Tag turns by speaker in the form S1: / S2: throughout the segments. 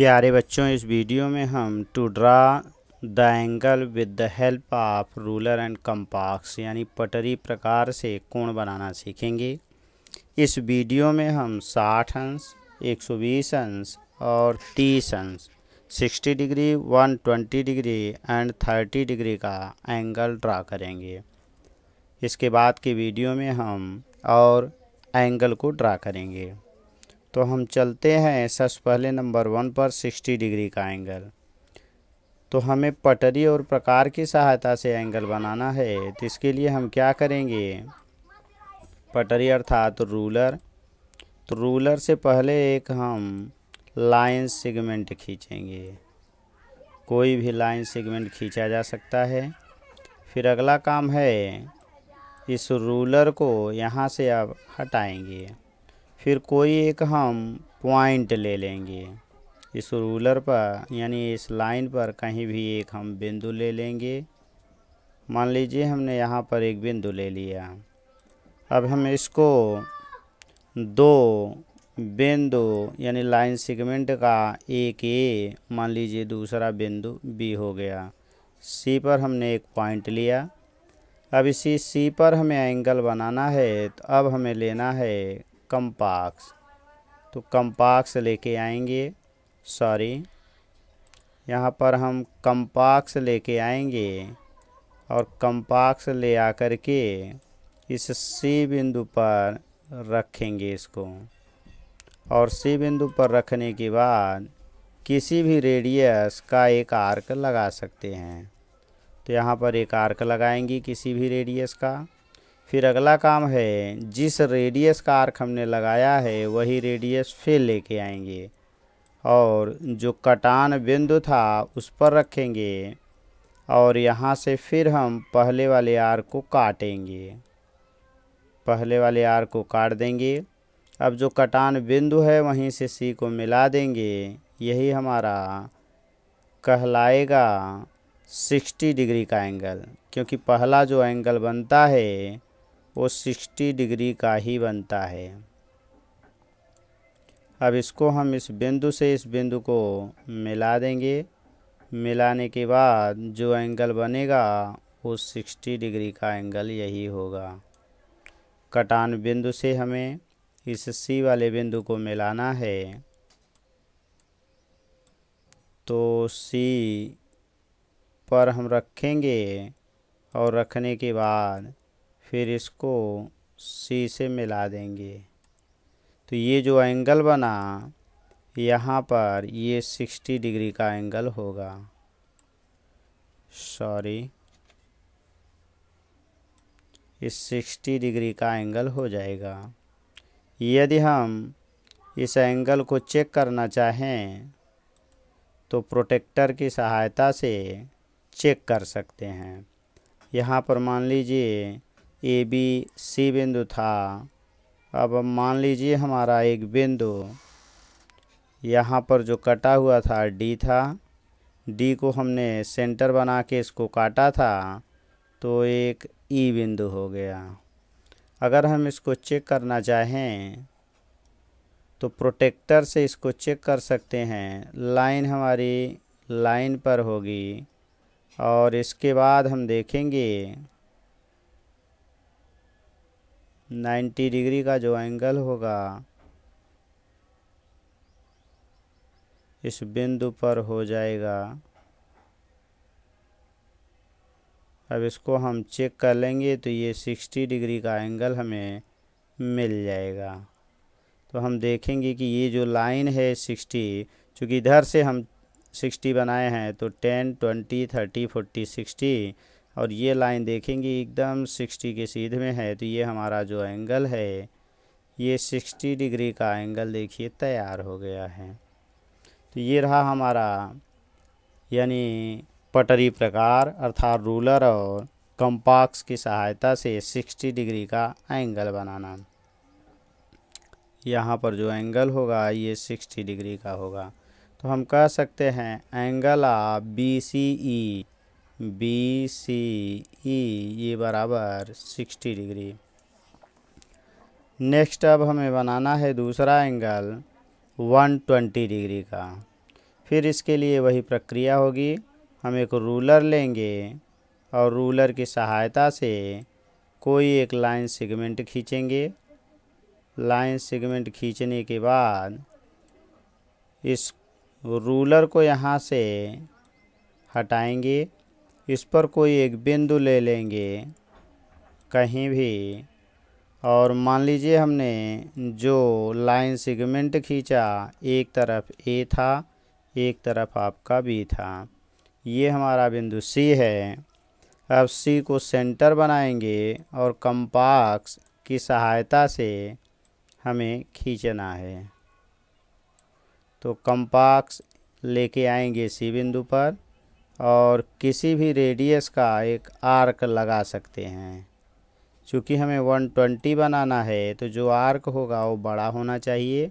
S1: प्यारे बच्चों, इस वीडियो में हम to draw the angle with the help of ruler and compass यानी पटरी प्रकार से कोण बनाना सीखेंगे। इस वीडियो में हम 60 अंश, 120 अंश और 30 अंश, 60 डिग्री, 120 डिग्री एंड 30 डिग्री का एंगल ड्रा करेंगे। इसके बाद की वीडियो में हम और एंगल को ड्रा करेंगे। तो हम चलते हैं सबसे पहले नंबर 1 पर 60 डिग्री का एंगल। तो हमें पटरी और प्रकार की सहायता से एंगल बनाना है। तो इसके लिए हम क्या करेंगे, पटरी अर्थात रूलर। तो रूलर से पहले एक हम लाइन सेगमेंट खींचेंगे। कोई भी लाइन सेगमेंट खींचा जा सकता है। फिर अगला काम है, इस रूलर को यहाँ से अब हटाएंगे। फिर कोई एक हम पॉइंट ले लेंगे इस रूलर पर, यानी इस लाइन पर कहीं भी एक हम बिंदु ले लेंगे। मान लीजिए हमने यहाँ पर एक बिंदु ले लिया। अब हम इसको दो बिंदु यानी लाइन सेगमेंट का एक ए, मान लीजिए दूसरा बिंदु बी हो गया। सी पर हमने एक पॉइंट लिया। अब इसी सी पर हमें एंगल बनाना है। तो अब हमें लेना है कंपास। तो कंपास लेके आएंगे, यहाँ पर हम कंपास लेके आएंगे और कंपास ले आकर के इस सी बिंदु पर रखेंगे इसको। और सी बिंदु पर रखने के बाद किसी भी रेडियस का एक आर्क लगा सकते हैं। तो यहाँ पर एक आर्क लगाएंगे किसी भी रेडियस का। फिर अगला काम है, जिस रेडियस का आर्क हमने लगाया है वही रेडियस फिर लेके आएंगे और जो कटान बिंदु था उस पर रखेंगे और यहाँ से फिर हम पहले वाले आर्क को काटेंगे। पहले वाले आर्क को काट देंगे। अब जो कटान बिंदु है वहीं से सी को मिला देंगे। यही हमारा कहलाएगा 60 डिग्री का एंगल, क्योंकि पहला जो एंगल बनता है वो 60 डिग्री का ही बनता है। अब इसको हम इस बिंदु से इस बिंदु को मिला देंगे। मिलाने के बाद जो एंगल बनेगा वो 60 डिग्री का एंगल यही होगा। कटान बिंदु से हमें इस सी वाले बिंदु को मिलाना है। तो सी पर हम रखेंगे और रखने के बाद फिर इसको सी से मिला देंगे। तो ये जो एंगल बना यहाँ पर, ये 60 डिग्री का एंगल होगा। इस 60 डिग्री का एंगल हो जाएगा। यदि हम इस एंगल को चेक करना चाहें तो प्रोटेक्टर की सहायता से चेक कर सकते हैं। यहाँ पर मान लीजिए ए बी सी बिंदु था। अब मान लीजिए हमारा एक बिंदु यहाँ पर जो कटा हुआ था डी था। डी को हमने सेंटर बना के इसको काटा था, तो एक ई बिंदु हो गया। अगर हम इसको चेक करना चाहें तो प्रोटेक्टर से इसको चेक कर सकते हैं। लाइन हमारी लाइन पर होगी और इसके बाद हम देखेंगे 90 डिग्री का जो एंगल होगा इस बिंदु पर हो जाएगा। अब इसको हम चेक कर लेंगे तो ये 60 डिग्री का एंगल हमें मिल जाएगा। तो हम देखेंगे कि ये जो लाइन है 60, चूँकि इधर से हम 60 बनाए हैं तो 10, 20, 30, 40, 60 और ये लाइन देखेंगे एकदम 60 के सीधे में है। तो ये हमारा जो एंगल है ये 60 डिग्री का एंगल देखिए तैयार हो गया है। तो ये रहा हमारा यानी पटरी प्रकार अर्थात रूलर और कंपास की सहायता से 60 डिग्री का एंगल बनाना। यहाँ पर जो एंगल होगा ये 60 डिग्री का होगा। तो हम कह सकते हैं एंगल ऑफ BCE ये बराबर 60 डिग्री। नेक्स्ट अब हमें बनाना है दूसरा एंगल 120 डिग्री का। फिर इसके लिए वही प्रक्रिया होगी, हम एक रूलर लेंगे और रूलर की सहायता से कोई एक लाइन सेगमेंट खींचेंगे। लाइन सेगमेंट खींचने के बाद इस रूलर को यहाँ से हटाएंगे, इस पर कोई एक बिंदु ले लेंगे कहीं भी, और मान लीजिए हमने जो लाइन सेगमेंट खींचा एक तरफ ए था, एक तरफ आपका बी था। ये हमारा बिंदु सी है। अब सी को सेंटर बनाएंगे और कंपास की सहायता से हमें खींचना है। तो कंपास लेके आएंगे सी बिंदु पर और किसी भी रेडियस का एक आर्क लगा सकते हैं। चूँकि हमें 120 बनाना है तो जो आर्क होगा वो बड़ा होना चाहिए।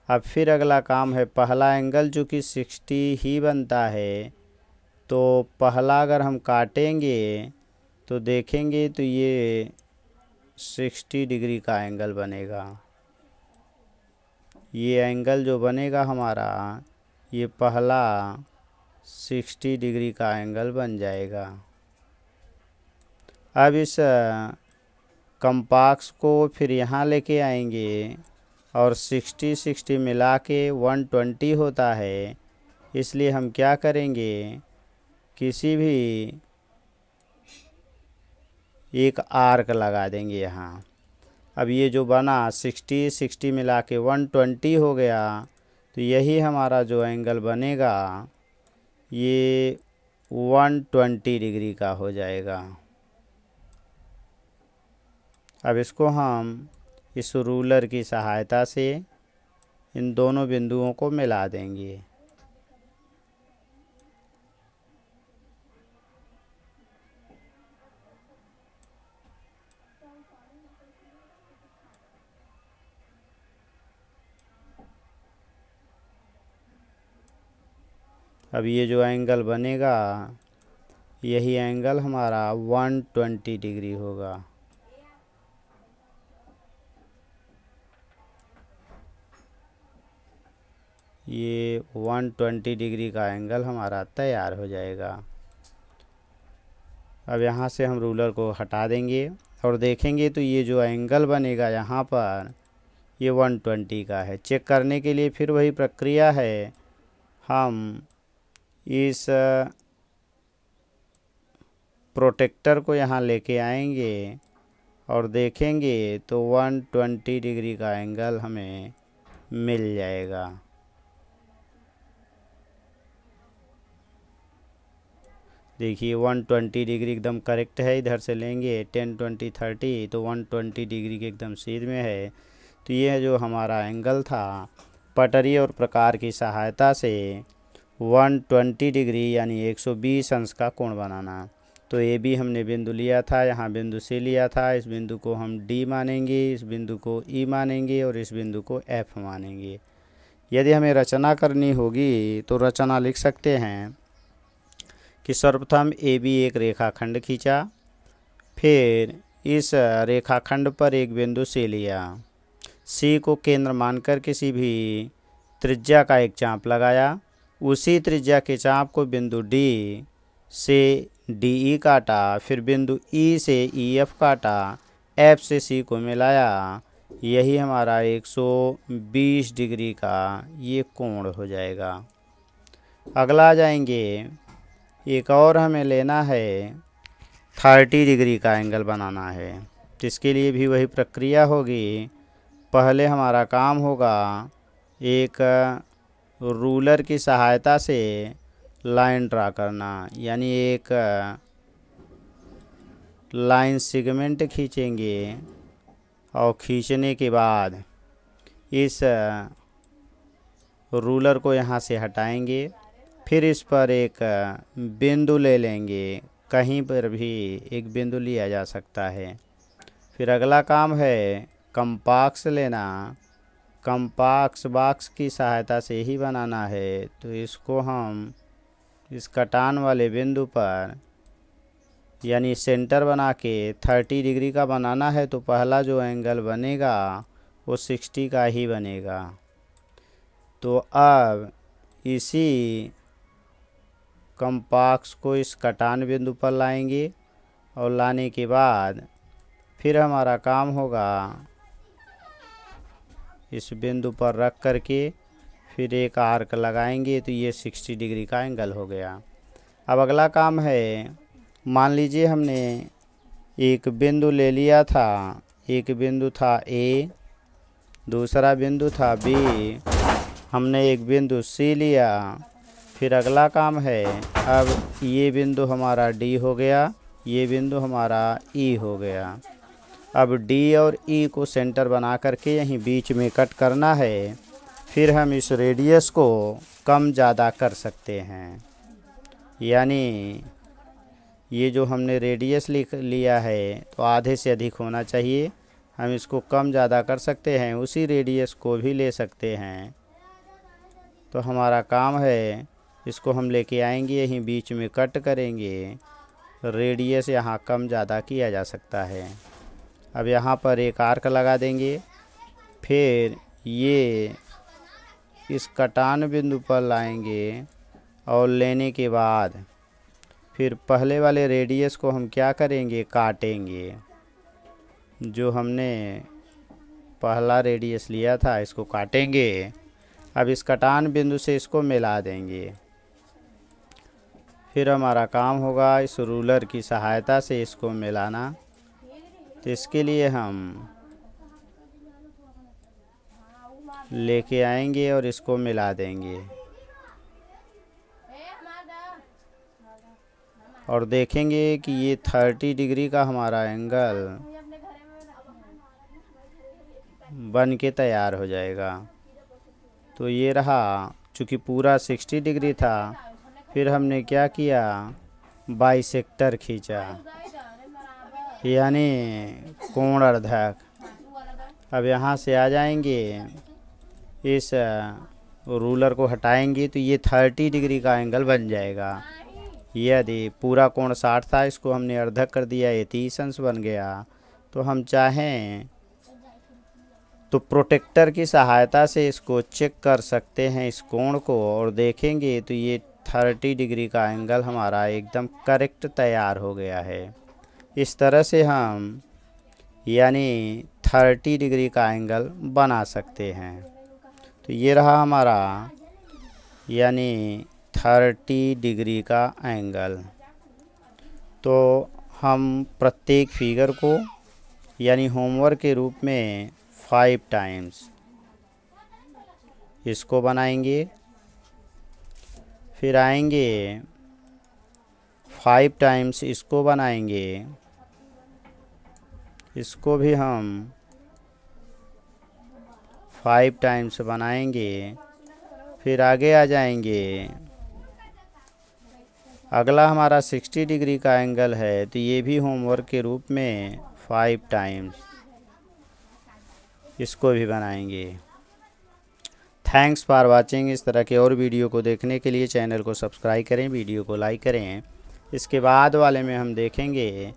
S1: अब फिर अगला काम है, पहला एंगल जो कि 60 ही बनता है, तो पहला अगर हम काटेंगे तो देखेंगे तो ये 60 डिग्री का एंगल बनेगा। ये एंगल जो बनेगा हमारा, ये पहला 60 डिग्री का एंगल बन जाएगा। अब इस कंपास को फिर यहाँ लेके आएंगे और 60 मिला के 120 होता है। इसलिए हम क्या करेंगे, किसी भी एक आर्क लगा देंगे यहाँ। अब ये जो बना 60 मिला के 120 हो गया, तो यही हमारा जो एंगल बनेगा ये 120 डिग्री का हो जाएगा। अब इसको हम इस रूलर की सहायता से इन दोनों बिंदुओं को मिला देंगे। अब ये जो एंगल बनेगा, यही एंगल हमारा 120 डिग्री होगा। ये 120 डिग्री का एंगल हमारा तैयार हो जाएगा। अब यहाँ से हम रूलर को हटा देंगे और देखेंगे तो ये जो एंगल बनेगा यहाँ पर, ये 120 का है। चेक करने के लिए फिर वही प्रक्रिया है, हम इस प्रोटेक्टर को यहाँ लेके आएंगे और देखेंगे तो 120 डिग्री का एंगल हमें मिल जाएगा। देखिए 120 डिग्री एकदम करेक्ट है। इधर से लेंगे 10, 20, 30 तो 120 डिग्री के एकदम सीध में है। तो ये जो हमारा एंगल था, पटरी और प्रकार की सहायता से 120 डिग्री यानी 120 अंश का कोण बनाना। तो ए बी हमने बिंदु लिया था, यहाँ बिंदु सी लिया था। इस बिंदु को हम डी मानेंगे, इस बिंदु को ई मानेंगे और इस बिंदु को एफ मानेंगे। यदि हमें रचना करनी होगी तो रचना लिख सकते हैं कि सर्वप्रथम ए बी एक रेखाखंड खींचा, फिर इस रेखाखंड पर एक बिंदु सी लिया, सी को केंद्र मानकर किसी भी त्रिज्या का एक चाप लगाया, उसी त्रिज्या के चाप को बिंदु डी से डी ई काटा, फिर बिंदु ई से ई एफ काटा, एफ से सी को मिलाया। यही हमारा 120 डिग्री का ये कोण हो जाएगा। अगला आ जाएंगे, एक और हमें लेना है 30 डिग्री का एंगल बनाना है। जिसके लिए भी वही प्रक्रिया होगी। पहले हमारा काम होगा एक रूलर की सहायता से लाइन ड्रा करना, यानी एक लाइन सेगमेंट खींचेंगे और खींचने के बाद इस रूलर को यहाँ से हटाएंगे, फिर इस पर एक बिंदु ले लेंगे, कहीं पर भी एक बिंदु लिया जा सकता है। फिर अगला काम है कंपास लेना, कंपास बॉक्स की सहायता से ही बनाना है। तो इसको हम इस कटान वाले बिंदु पर यानी सेंटर बना के 30 डिग्री का बनाना है, तो पहला जो एंगल बनेगा वो 60 का ही बनेगा। तो अब इसी कंपास को इस कटान बिंदु पर लाएंगे और लाने के बाद फिर हमारा काम होगा इस बिंदु पर रख करके फिर एक आर्क लगाएंगे, तो ये 60 डिग्री का एंगल हो गया। अब अगला काम है, मान लीजिए हमने एक बिंदु ले लिया था, एक बिंदु था ए, दूसरा बिंदु था बी, हमने एक बिंदु सी लिया। फिर अगला काम है, अब ये बिंदु हमारा डी हो गया, ये बिंदु हमारा ई हो गया। अब डी और ई को सेंटर बना करके यहीं बीच में कट करना है। फिर हम इस रेडियस को कम ज़्यादा कर सकते हैं, यानी ये जो हमने रेडियस लिया है तो आधे से अधिक होना चाहिए, हम इसको कम ज़्यादा कर सकते हैं, उसी रेडियस को भी ले सकते हैं। तो हमारा काम है, इसको हम लेके आएंगे, यहीं बीच में कट करेंगे, रेडियस यहाँ कम ज़्यादा किया जा सकता है। अब यहाँ पर एक आर्क लगा देंगे, फिर ये इस कटान बिंदु पर लाएंगे और लेने के बाद फिर पहले वाले रेडियस को हम क्या करेंगे, काटेंगे। जो हमने पहला रेडियस लिया था इसको काटेंगे। अब इस कटान बिंदु से इसको मिला देंगे। फिर हमारा काम होगा इस रूलर की सहायता से इसको मिलाना। तो इसके लिए हम लेके आएंगे और इसको मिला देंगे और देखेंगे कि ये 30 डिग्री का हमारा एंगल बन के तैयार हो जाएगा। तो ये रहा, चूँकि पूरा 60 डिग्री था, फिर हमने क्या किया, बाइसेक्टर खींचा, यानी कोण अर्धक। अब यहाँ से आ जाएंगे, इस रूलर को हटाएंगे तो ये 30 डिग्री का एंगल बन जाएगा। यदि पूरा कोण 60 था, इसको हमने अर्धक कर दिया, ये 30 अंश बन गया। तो हम चाहें तो प्रोटेक्टर की सहायता से इसको चेक कर सकते हैं इस कोण को, और देखेंगे तो ये 30 डिग्री का एंगल हमारा एकदम करेक्ट तैयार हो गया है। इस तरह से हम यानी 30 डिग्री का एंगल बना सकते हैं। तो ये रहा हमारा यानी 30 डिग्री का एंगल। तो हम प्रत्येक फिगर को यानी होमवर्क के रूप में 5 टाइम्स इसको बनाएंगे, फिर आएंगे 5 टाइम्स इसको बनाएंगे, इसको भी हम 5 टाइम्स बनाएंगे। फिर आगे आ जाएंगे, अगला हमारा 60 डिग्री का एंगल है, तो ये भी होमवर्क के रूप में 5 टाइम्स इसको भी बनाएंगे। Thanks for watching. इस तरह के और वीडियो को देखने के लिए चैनल को सब्सक्राइब करें, वीडियो को लाइक करें। इसके बाद वाले में हम देखेंगे